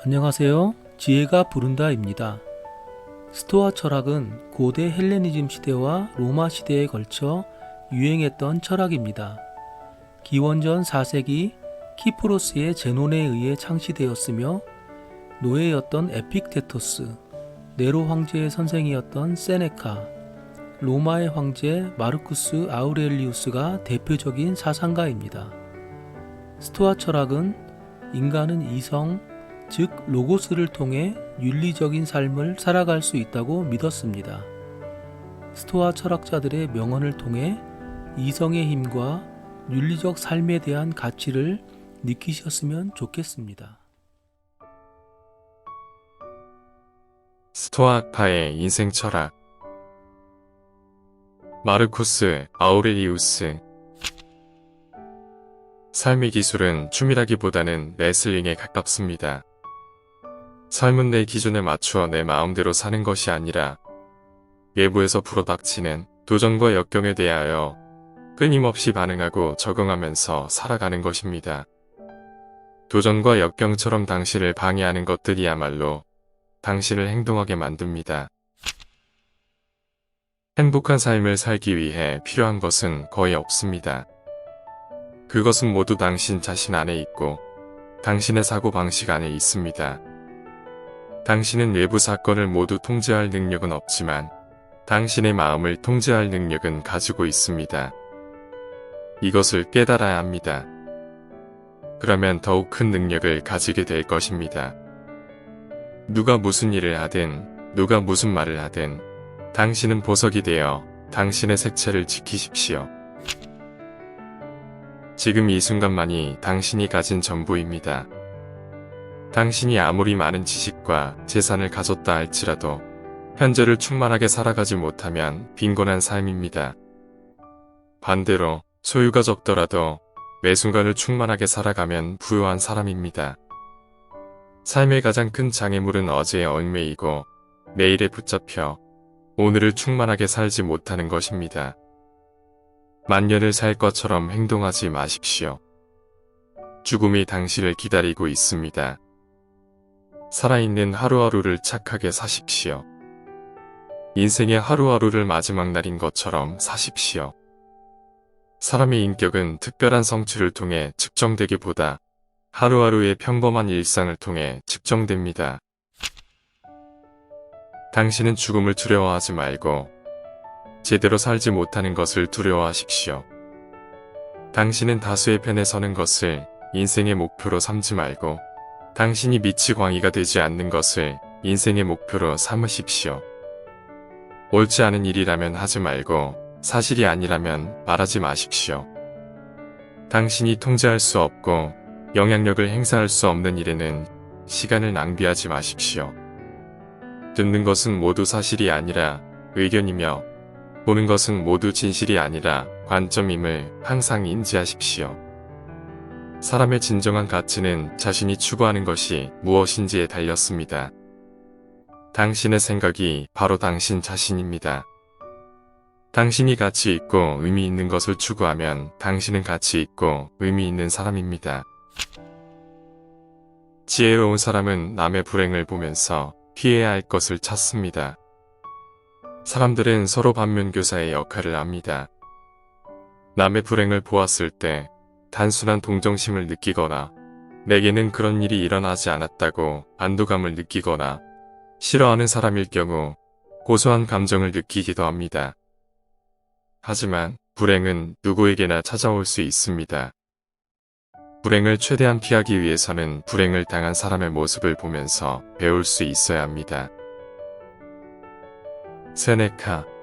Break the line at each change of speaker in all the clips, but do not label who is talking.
안녕하세요. 지혜가 부른다입니다. 스토아 철학은 고대 헬레니즘 시대와 로마 시대에 걸쳐 유행했던 철학입니다. 기원전 4세기 키프로스의 제논에 의해 창시되었으며 노예였던 에픽테토스, 네로 황제의 선생이었던 세네카, 로마의 황제 마르쿠스 아우렐리우스가 대표적인 사상가입니다. 스토아 철학은 인간은 이성, 즉 로고스를 통해 윤리적인 삶을 살아갈 수 있다고 믿었습니다. 스토아 철학자들의 명언을 통해 이성의 힘과 윤리적 삶에 대한 가치를 느끼셨으면 좋겠습니다.
스토아파의 인생 철학. 마르쿠스 아우렐리우스. 삶의 기술은 춤이라기보다는 레슬링에 가깝습니다. 삶은 내 기준에 맞추어 내 마음대로 사는 것이 아니라 외부에서 불어닥치는 도전과 역경에 대하여 끊임없이 반응하고 적응하면서 살아가는 것입니다. 도전과 역경처럼 당신을 방해하는 것들이야말로 당신을 행동하게 만듭니다. 행복한 삶을 살기 위해 필요한 것은 거의 없습니다. 그것은 모두 당신 자신 안에 있고 당신의 사고방식 안에 있습니다. 당신은 외부 사건을 모두 통제할 능력은 없지만 당신의 마음을 통제할 능력은 가지고 있습니다. 이것을 깨달아야 합니다. 그러면 더욱 큰 능력을 가지게 될 것입니다. 누가 무슨 일을 하든 누가 무슨 말을 하든 당신은 보석이 되어 당신의 색채를 지키십시오. 지금 이 순간만이 당신이 가진 전부입니다. 당신이 아무리 많은 지식과 재산을 가졌다 할지라도 현재를 충만하게 살아가지 못하면 빈곤한 삶입니다. 반대로 소유가 적더라도 매 순간을 충만하게 살아가면 부유한 사람입니다. 삶의 가장 큰 장애물은 어제에 얽매이고 내일에 붙잡혀 오늘을 충만하게 살지 못하는 것입니다. 만년을 살 것처럼 행동하지 마십시오. 죽음이 당신을 기다리고 있습니다. 살아있는 하루하루를 착하게 사십시오. 인생의 하루하루를 마지막 날인 것처럼 사십시오. 사람의 인격은 특별한 성취를 통해 측정되기보다 하루하루의 평범한 일상을 통해 측정됩니다. 당신은 죽음을 두려워하지 말고 제대로 살지 못하는 것을 두려워하십시오. 당신은 다수의 편에 서는 것을 인생의 목표로 삼지 말고 당신이 빛이 광의가 되지 않는 것을 인생의 목표로 삼으십시오. 옳지 않은 일이라면 하지 말고 사실이 아니라면 말하지 마십시오. 당신이 통제할 수 없고 영향력을 행사할 수 없는 일에는 시간을 낭비하지 마십시오. 듣는 것은 모두 사실이 아니라 의견이며 보는 것은 모두 진실이 아니라 관점임을 항상 인지하십시오. 사람의 진정한 가치는 자신이 추구하는 것이 무엇인지에 달렸습니다. 당신의 생각이 바로 당신 자신입니다. 당신이 가치 있고 의미 있는 것을 추구하면 당신은 가치 있고 의미 있는 사람입니다. 지혜로운 사람은 남의 불행을 보면서 피해야 할 것을 찾습니다. 사람들은 서로 반면교사의 역할을 합니다. 남의 불행을 보았을 때 단순한 동정심을 느끼거나 내게는 그런 일이 일어나지 않았다고 안도감을 느끼거나 싫어하는 사람일 경우 고소한 감정을 느끼기도 합니다. 하지만 불행은 누구에게나 찾아올 수 있습니다. 불행을 최대한 피하기 위해서는 불행을 당한 사람의 모습을 보면서 배울 수 있어야 합니다. 세네카.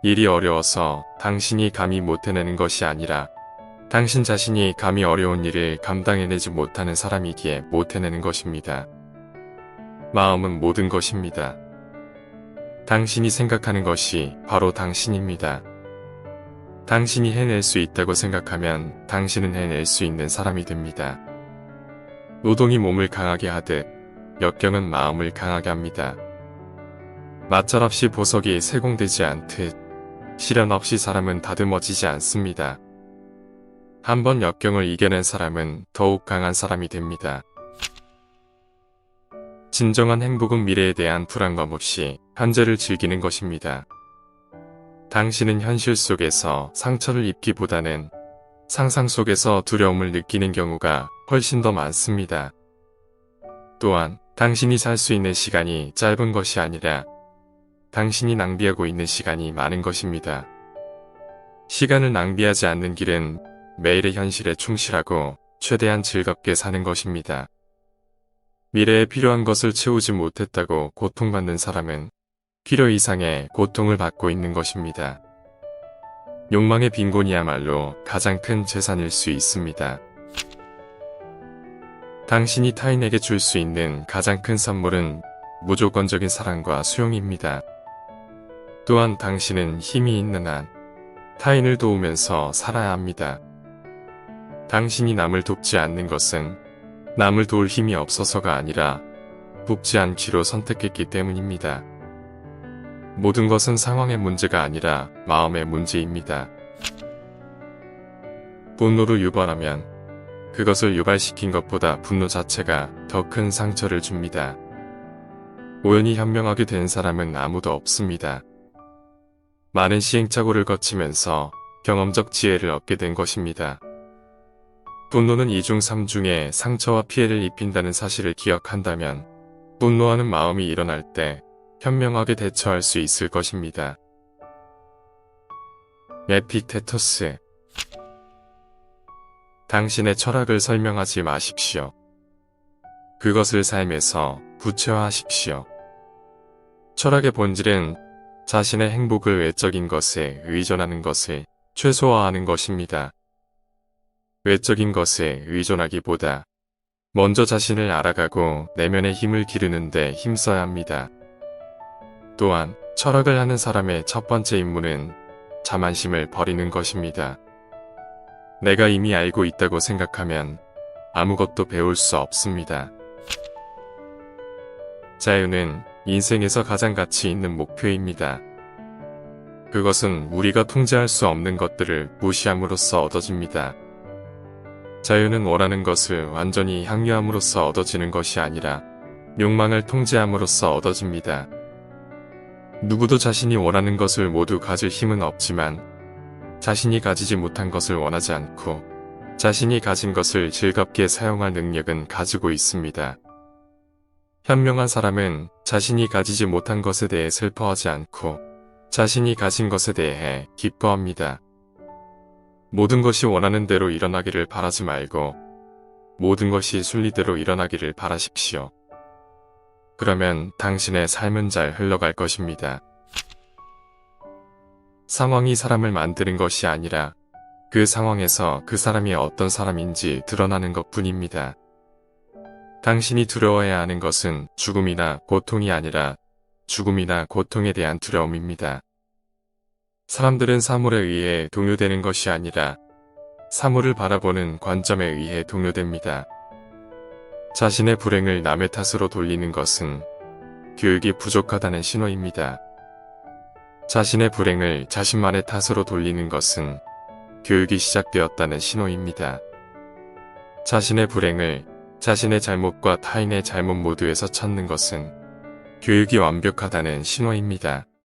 일이 어려워서 당신이 감히 못 해내는 것이 아니라 당신 자신이 감히 어려운 일을 감당해내지 못하는 사람이기에 못 해내는 것입니다. 마음은 모든 것입니다. 당신이 생각하는 것이 바로 당신입니다. 당신이 해낼 수 있다고 생각하면 당신은 해낼 수 있는 사람이 됩니다. 노동이 몸을 강하게 하듯 역경은 마음을 강하게 합니다. 마찰 없이 보석이 세공되지 않듯 시련 없이 사람은 다듬어지지 않습니다. 한번 역경을 이겨낸 사람은 더욱 강한 사람이 됩니다. 진정한 행복은 미래에 대한 불안감 없이 현재를 즐기는 것입니다. 당신은 현실 속에서 상처를 입기보다는 상상 속에서 두려움을 느끼는 경우가 훨씬 더 많습니다. 또한 당신이 살 수 있는 시간이 짧은 것이 아니라 당신이 낭비하고 있는 시간이 많은 것입니다. 시간을 낭비하지 않는 길은 매일의 현실에 충실하고 최대한 즐겁게 사는 것입니다. 미래에 필요한 것을 채우지 못했다고 고통받는 사람은 필요 이상의 고통을 받고 있는 것입니다. 욕망의 빈곤이야말로 가장 큰 재산일 수 있습니다. 당신이 타인에게 줄 수 있는 가장 큰 선물은 무조건적인 사랑과 수용입니다. 또한 당신은 힘이 있는 한 타인을 도우면서 살아야 합니다. 당신이 남을 돕지 않는 것은 남을 도울 힘이 없어서가 아니라 돕지 않기로 선택했기 때문입니다. 모든 것은 상황의 문제가 아니라 마음의 문제입니다. 분노를 유발하면 그것을 유발시킨 것보다 분노 자체가 더 큰 상처를 줍니다. 우연히 현명하게 된 사람은 아무도 없습니다. 많은 시행착오를 거치면서 경험적 지혜를 얻게 된 것입니다. 분노는 2중 3중에 상처와 피해를 입힌다는 사실을 기억한다면 분노하는 마음이 일어날 때 현명하게 대처할 수 있을 것입니다. 에피테토스. 당신의 철학을 설명하지 마십시오. 그것을 삶에서 구체화하십시오. 철학의 본질은 자신의 행복을 외적인 것에 의존하는 것을 최소화하는 것입니다. 외적인 것에 의존하기보다 먼저 자신을 알아가고 내면의 힘을 기르는 데 힘써야 합니다. 또한 철학을 하는 사람의 첫 번째 임무는 자만심을 버리는 것입니다. 내가 이미 알고 있다고 생각하면 아무것도 배울 수 없습니다. 자유는 인생에서 가장 가치 있는 목표입니다. 그것은 우리가 통제할 수 없는 것들을 무시함으로써 얻어집니다. 자유는 원하는 것을 완전히 향유함으로써 얻어지는 것이 아니라 욕망을 통제함으로써 얻어집니다. 누구도 자신이 원하는 것을 모두 가질 힘은 없지만 자신이 가지지 못한 것을 원하지 않고 자신이 가진 것을 즐겁게 사용할 능력은 가지고 있습니다. 현명한 사람은 자신이 가지지 못한 것에 대해 슬퍼하지 않고 자신이 가진 것에 대해 기뻐합니다. 모든 것이 원하는 대로 일어나기를 바라지 말고 모든 것이 순리대로 일어나기를 바라십시오. 그러면 당신의 삶은 잘 흘러갈 것입니다. 상황이 사람을 만드는 것이 아니라 그 상황에서 그 사람이 어떤 사람인지 드러나는 것뿐입니다. 당신이 두려워해야 하는 것은 죽음이나 고통이 아니라 죽음이나 고통에 대한 두려움입니다. 사람들은 사물에 의해 동요되는 것이 아니라 사물을 바라보는 관점에 의해 동요됩니다. 자신의 불행을 남의 탓으로 돌리는 것은 교육이 부족하다는 신호입니다. 자신의 불행을 자신만의 탓으로 돌리는 것은 교육이 시작되었다는 신호입니다. 자신의 불행을 자신의 잘못과 타인의 잘못 모두에서 찾는 것은 교육이 완벽하다는 신호입니다.